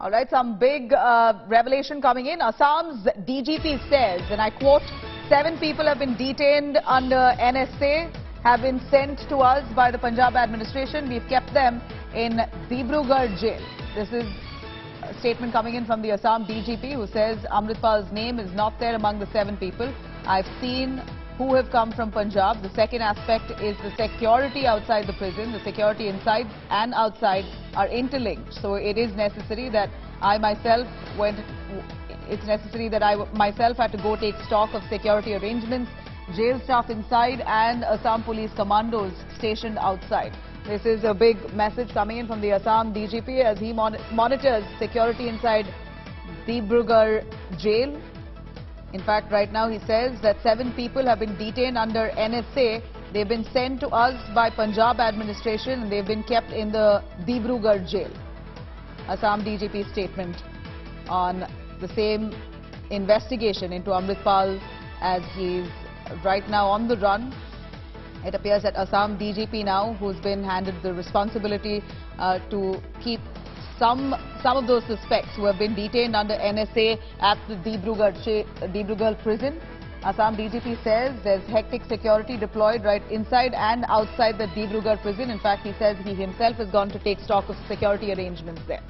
All right, some big revelation coming in. Assam's DGP says, and I quote, 7 people have been detained under NSA, have been sent to us by the Punjab administration. We've kept them in Dibrugarh jail. This is a statement coming in from the Assam DGP, who says Amritpal's name is not there among the 7 people. I've seen who have come from Punjab. The second aspect is the security outside the prison. The security inside and outside are interlinked. So it is necessary that I myself had to go take stock of security arrangements, jail staff inside and Assam police commandos stationed outside. This is a big message coming in from the Assam DGP as he monitors security inside Dibrugarh jail. In fact, right now he says that 7 people have been detained under NSA. They've been sent to us by Punjab administration and they've been kept in the Dibrugarh jail. Assam DGP statement on the same investigation into Amritpal as he's right now on the run. It appears that Assam DGP now, who's been handed the responsibility to keep some of those suspects who have been detained under NSA at the Dibrugarh prison. Assam DGP says there's hectic security deployed right inside and outside the Dibrugarh prison. In fact, he says he himself has gone to take stock of security arrangements there.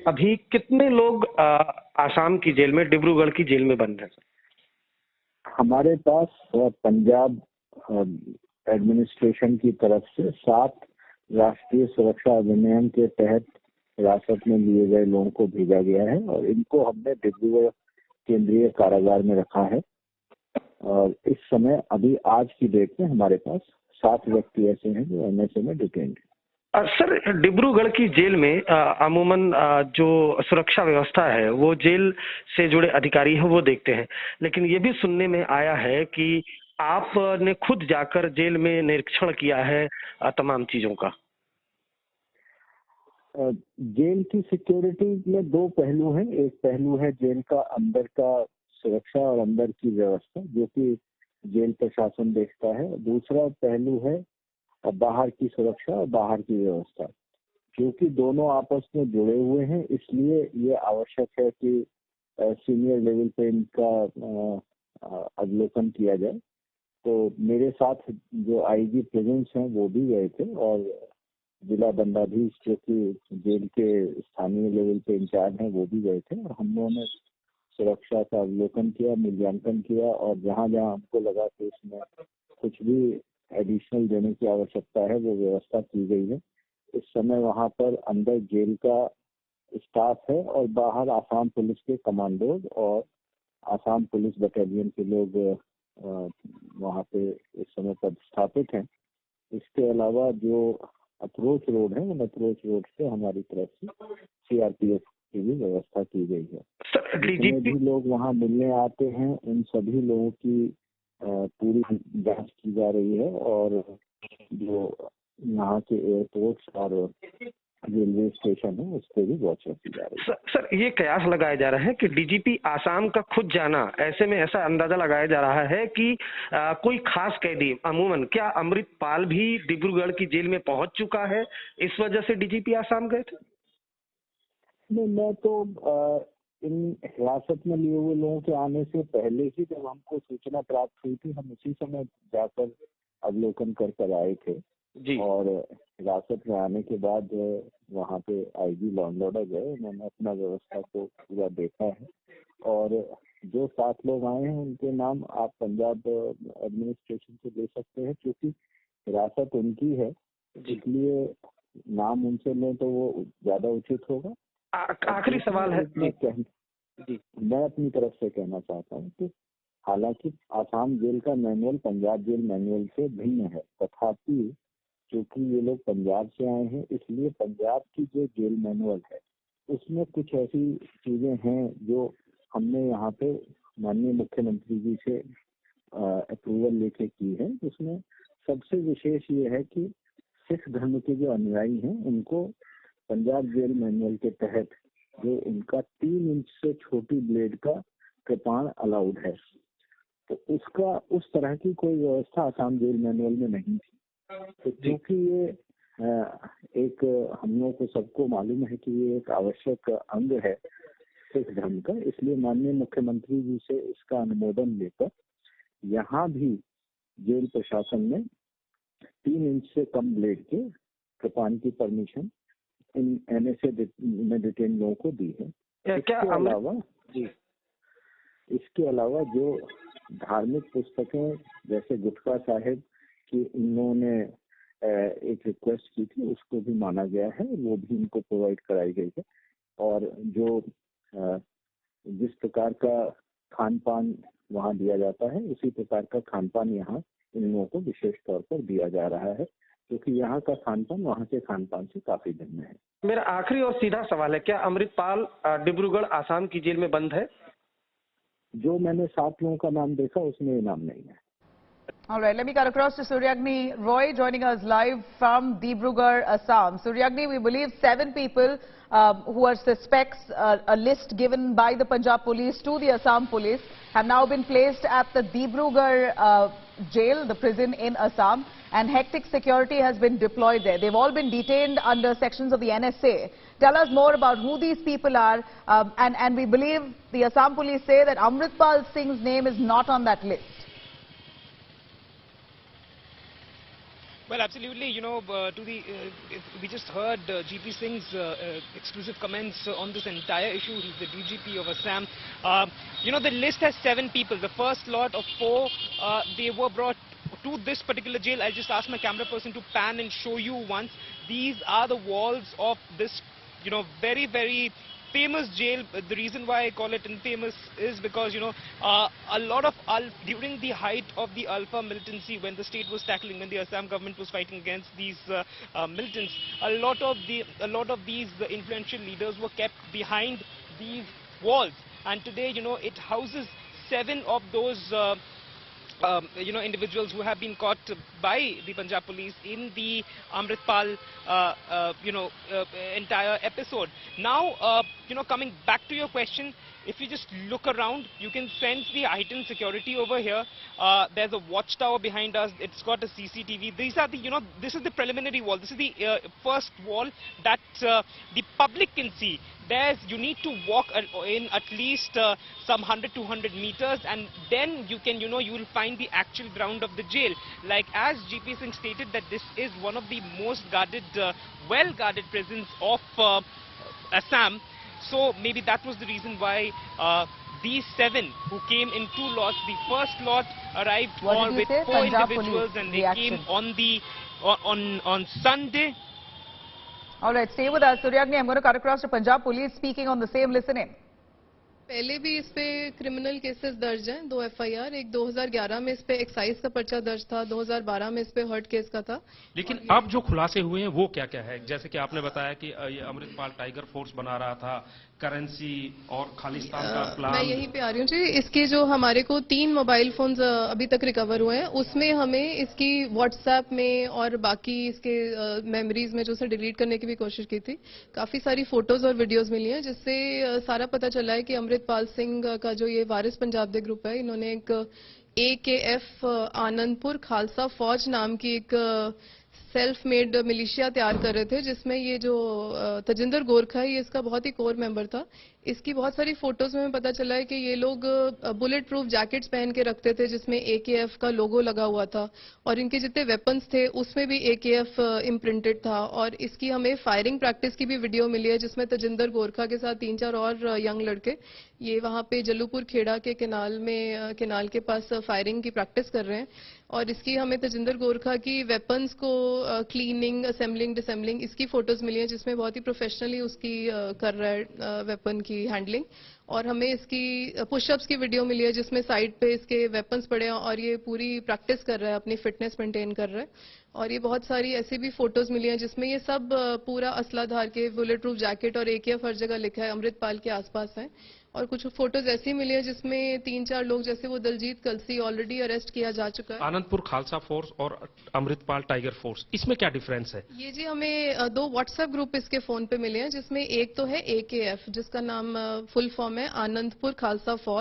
अभी कितने लोग आसाम की jail में, डिब्रूगढ़ की jail में बंद हैं? हमारे पास पंजाब एडमिनिस्ट्रेशन की तरफ से 7 राष्ट्रीय सुरक्षा अधिनियम के तहत हिरासत में लिए गए लोगों को भेजा गया है और इनको हमने डिब्रूगढ़ केंद्रीय कारागार में रखा है। और इस समय अभी आज की डेट में हमारे पास 7 व्यक्ति ऐसे हैं जो एनएसए में डिटेन्ड हैं। सर, डिब्रूगढ़ की जेल में अमूमन जो सुरक्षा व्यवस्था है वो जेल से जुड़े अधिकारी है वो देखते हैं, लेकिन ये भी सुनने में आया है कि आपने खुद जाकर जेल में निरीक्षण किया है तमाम चीजों का। जेल की सिक्योरिटी में 2 पहलू हैं। एक पहलू है जेल का अंदर का सुरक्षा और अंदर की व्यवस्था, जो कि जेल प्रशासन देखता है। दूसरा पहलू है बाहर की सुरक्षा और बाहर की व्यवस्था, क्योंकि दोनों आपस में जुड़े हुए हैं। इसलिए ये आवश्यक है कि सीनियर लेवल पे इनका अवलोकन किया जाए। तो मेरे साथ जो आईजी प्रेजेंस हैं वो भी गए थे और जिला दंडाधीश जो कि जेल के स्थानीय लेवल पे इंचार्ज हैं वो भी गए थे और हम लोगों ने सुरक्षा का अवलोकन किया, मूल्यांकन किया और जहाँ जहाँ हमको लगा कि इसमें कुछ भी एडिशनल देने की आवश्यकता है वो व्यवस्था की गई है। इस समय वहाँ पर अंदर जेल का स्टाफ है और बाहर आसाम पुलिस के कमांडोज और आसाम पुलिस बटालियन के लोग वहाँ पे इस समय पदस्थापित हैं। इसके अलावा जो अप्रोच रोड है उन अप्रोच रोड से हमारी तरफ से सीआरपीएफ की भी व्यवस्था की गई है। जितने भी लोग वहाँ मिलने आते हैं उन सभी लोगों की पूरी जांच की जा रही है और जो यहाँ के एयरपोर्ट्स और रेलवे स्टेशन है उस पर भी वॉच रखी जा रही है। सर, ये कयास लगाया जा रहा है कि डीजीपी आसाम का खुद जाना, ऐसे में ऐसा अंदाजा लगाया जा रहा है कि कोई खास कैदी, अमूमन क्या अमृतपाल भी डिब्रूगढ़ की जेल में पहुंच चुका है, इस वजह से डीजीपी आसाम गए थे? नहीं, मैं तो इन हिरासत में लिए हुए लोगों के आने से पहले ही जब हमको सूचना प्राप्त हुई थी हम उसी समय जाकर अवलोकन कर आए थे जी। और हिरासत में आने के बाद वहाँ पे आईजी लॉ एंड ऑर्डर गए, उन्होंने अपना व्यवस्था को पूरा देखा है और जो 7 लोग आए हैं उनके नाम आप पंजाब एडमिनिस्ट्रेशन से ले सकते हैं, क्योंकि हिरासत उनकी है इसलिए नाम उनसे लें तो वो ज्यादा उचित होगा। आखिरी सवाल है जी, मैं अपनी तरफ से कहना चाहता हूँ कि हालांकि आसाम जेल का मैनुअल पंजाब जेल मैनुअल से भिन्न है, तथापि क्योंकि ये लोग पंजाब से आए हैं इसलिए पंजाब की जो जेल मैनुअल है उसमें कुछ ऐसी चीजें हैं जो हमने यहाँ पे माननीय मुख्यमंत्री जी से अप्रूवल लेके की है। उसमें सबसे विशेष ये है कि सिख धर्म के जो अनुयायी हैं उनको पंजाब जेल मैनुअल के तहत जो उनका 3 इंच से छोटी ब्लेड का कृपाण अलाउड है, तो उसका उस तरह की कोई व्यवस्था आसाम जेल मैनुअल में नहीं थी। तो क्योंकि ये एक हम लोगों को सबको मालूम है कि ये एक आवश्यक अंग है सिख धर्म का, इसलिए माननीय मुख्यमंत्री जी से इसका अनुमोदन लेकर यहाँ भी जेल प्रशासन ने 3 इंच से कम ब्लेड के कृपान की परमिशन इन NSA में डिटेन लोगों को दी है। इसके अलावा जो धार्मिक पुस्तकें जैसे गुटका साहिब की इन्होंने एक रिक्वेस्ट की थी, उसको भी माना गया है, वो भी इनको प्रोवाइड कराई गई है। और जो जिस प्रकार का खान पान वहाँ दिया जाता है, उसी प्रकार का खान पान यहाँ इन लोगों को विशेष तौर पर दिया जा रहा है, क्योंकि यहाँ का खान पान वहाँ के खान पान से काफी भिन्न है। मेरा आखिरी और सीधा सवाल है, क्या अमृतपाल डिब्रूगढ़ आसाम की जेल में बंद है? जो मैंने 7 लोगों का नाम देखा उसमें ये नाम नहीं है। All right, let me cut across to Suryagni Roy joining us live from Dibrugarh, Assam. Suryagni, we believe 7 people who are suspects, a list given by the Punjab police to the Assam police, have now been placed at the Dibrugarh jail, the prison in Assam, and hectic security has been deployed there. They've all been detained under sections of the NSA. Tell us more about who these people are, and we believe the Assam police say that Amritpal Singh's name is not on that list. Well, absolutely. You know, we just heard GP Singh's exclusive comments on this entire issue. He's the DGP of Assam. You know, the list has 7 people. The first lot of 4, they were brought to this particular jail. I'll just ask my camera person to pan and show you once. These are the walls of this, you know, very, very famous jail. The reason why I call it infamous is because, you know, a lot of during the height of the Alpha militancy, when the state was tackling, when the Assam government was fighting against these militants, a lot of these influential leaders were kept behind these walls. And today, you know, it houses 7 of those you know, individuals who have been caught by the Punjab police in the Amritpal you know, entire episode. Now, you know, coming back to your question, if you just look around, you can sense the heightened security over here. There's a watchtower behind us. It's got a CCTV. These are the, you know, this is the preliminary wall. This is the first wall that the public can see. You need to walk in at least some 100-200 meters, and then you can, you know, you will find the actual ground of the jail. Like as GP Singh stated, that this is one of the most guarded, well-guarded prisons of Assam. So maybe that was the reason why these 7 who came in 2 lots, the first lot arrived with 4 individuals, and they came on Sunday. All right, stay with us, Suryagni. I'm going to cut across to Punjab Police speaking on the same. Listen in. पहले भी इस पे criminal cases दर्ज हैं, 2 FIR, एक 2011 में इस पे एक्साइज का पर्चा दर्ज था, 2012 में इस पे हर्ट केस का था। लेकिन अब जो खुलासे हुए हैं वो क्या क्या है? जैसे कि आपने बताया कि ये अमृतपाल टाइगर फोर्स बना रहा था, करेंसी और खालिस्तान का प्लान। मैं यहीं पे आ रही हूँ जी। इसके जो हमारे को 3 मोबाइल फोन्स अभी तक रिकवर हुए हैं, उसमें हमें इसकी व्हाट्सएप में और बाकी इसके मेमोरीज में जो उसे डिलीट करने की भी कोशिश की थी, काफी सारी फोटोज और वीडियोस मिली हैं, जिससे सारा पता चला है कि अमृतपाल सिंह का जो ये वारिस पंजाब दे ग्रुप है, इन्होंने एक AKF आनंदपुर खालसा फौज नाम की एक सेल्फ मेड मिलिशिया तैयार कर रहे थे, जिसमें ये जो तजिंदर गोरखा है, ये इसका बहुत ही कोर मेंबर था। इसकी बहुत सारी फोटोज में पता चला है कि ये लोग बुलेट प्रूफ जैकेट्स पहन के रखते थे, जिसमें AKF का लोगो लगा हुआ था, और इनके जितने वेपन्स थे उसमें भी AKF इम्प्रिंटेड था। और इसकी हमें फायरिंग प्रैक्टिस की भी वीडियो मिली है, जिसमें तजिंदर गोरखा के साथ 3-4 और यंग लड़के ये वहां पे जल्लूपुर खेड़ा के केनाल के पास फायरिंग की प्रैक्टिस कर रहे हैं। और इसकी हमें तजिंदर गोरखा की वेपन्स को क्लीनिंग, असेंबलिंग, डिसेंबलिंग, इसकी फोटोज मिली है, जिसमें बहुत ही प्रोफेशनली उसकी कर रहा है वेपन की हैंडलिंग। और हमें इसकी पुशअप्स की वीडियो मिली है, जिसमें साइड पे इसके वेपन्स पड़े हैं और ये पूरी प्रैक्टिस कर रहा है, अपनी फिटनेस मेंटेन कर रहा है। और ये बहुत सारी ऐसी भी फोटोज मिली हैं, जिसमें ये सब पूरा असलाधार के बुलेट प्रूफ जैकेट और AKF हर जगह लिखा है, अमृतपाल के आसपास है। और कुछ फोटोज ऐसी मिली है जिसमें 3-4 लोग, जैसे वो दलजीत कलसी ऑलरेडी अरेस्ट किया जा चुका है। आनंदपुर खालसा फोर्स और अमृतपाल टाइगर फोर्स, इसमें क्या डिफरेंस है? ये जी हमें 2 व्हाट्सएप ग्रुप इसके फोन पे मिले हैं, जिसमें एक तो है AKF, जिसका नाम फुल फॉर्म है आनंदपुर खालसा फौज।